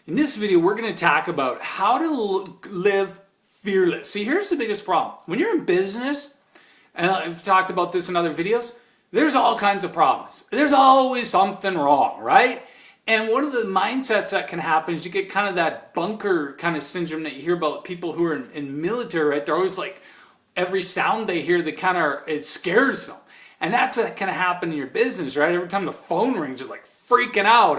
In this video, we're going to talk about how to live fearless. See, here's the biggest problem. When you're in business, and I've talked about this in other videos, there's all kinds of problems. There's always something wrong, right? And one of the mindsets that can happen is you get kind of that bunker kind of syndrome that you hear about people who are in military, right? They're always like, every sound they hear, it scares them. And that's what can happen in your business, right? Every time the phone rings, you're like freaking out,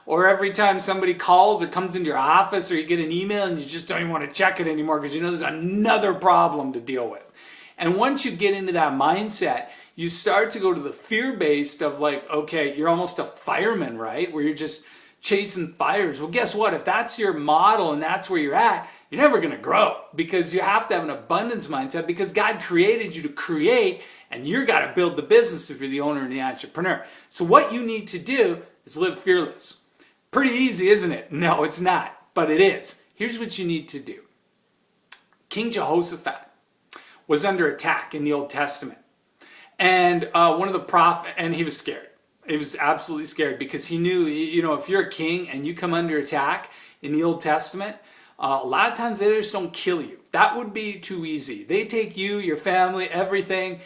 or every time somebody calls or comes into your office, or you get an email and you just don't even want to check it anymore because you know there's another problem to deal with. And once you get into that mindset, you start to go to the fear-based of like, okay, you're almost a fireman, right? Where you're just chasing fires. Well, guess what? If that's your model and that's where you're at, you're never going to grow, because you have to have an abundance mindset, because God created you to create, and you're got to build the business if you're the owner and the entrepreneur. So what you need to do is live fearless. Pretty easy, isn't it? No, it's not, but it is. Here's what you need to do. King Jehoshaphat was under attack in the Old Testament. And one of the prophets, and he was scared. He was absolutely scared, because he knew, if you're a king and you come under attack in the Old Testament, a lot of times they just don't kill you. That would be too easy. They take you, your family, everything,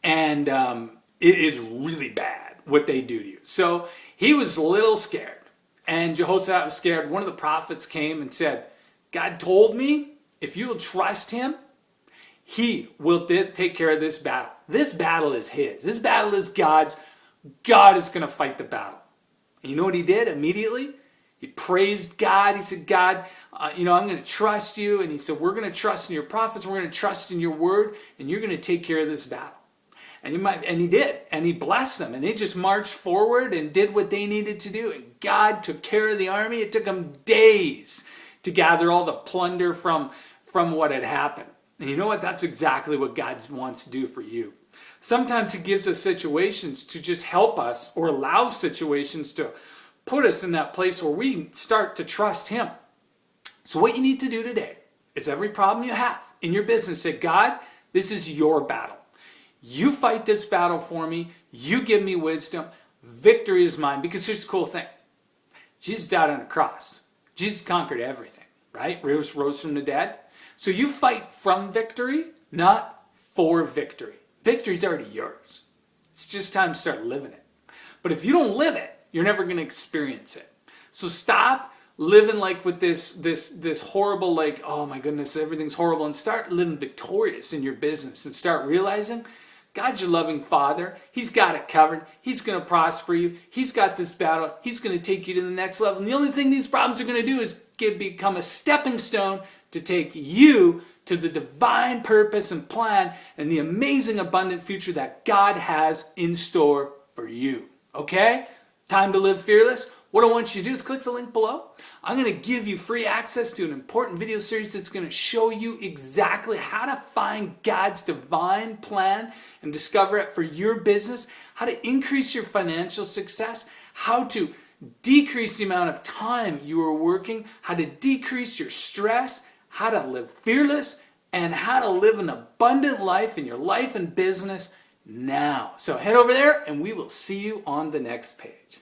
and it is really bad what they do to you. So he was a little scared, and Jehoshaphat was scared. One of the prophets came and said, God told me if you will trust him, he will take care of this battle. This battle is his. This battle is God's. God is going to fight the battle. And you know what he did immediately? He praised God. He said, God, I'm going to trust you. And he said, we're going to trust in your prophets. We're going to trust in your word. And you're going to take care of this battle. And he did. And he blessed them. And they just marched forward and did what they needed to do. And God took care of the army. It took them days to gather all the plunder from what had happened. And you know what? That's exactly what God wants to do for you. Sometimes he gives us situations to just help us, or allows situations to put us in that place where we start to trust him. So what you need to do today is, every problem you have in your business, say, God, this is your battle. You fight this battle for me. You give me wisdom. Victory is mine. Because here's the cool thing. Jesus died on the cross. Jesus conquered everything, right? Rose from the dead. So you fight from victory, not for victory. Victory's already yours. It's just time to start living it. But if you don't live it, you're never going to experience it. So stop living like with this horrible, like, oh my goodness, everything's horrible, and start living victorious in your business, and start realizing God's your loving Father. He's got it covered. He's going to prosper you. He's got this battle. He's going to take you to the next level. And the only thing these problems are going to do is become a stepping stone to take you to the divine purpose and plan and the amazing abundant future that God has in store for you. Okay? Time to live fearless. What I want you to do is click the link below. I'm going to give you free access to an important video series that's going to show you exactly how to find God's divine plan and discover it for your business, how to increase your financial success, how to decrease the amount of time you are working, how to decrease your stress, how to live fearless, and how to live an abundant life in your life and business now. So head over there, and we will see you on the next page.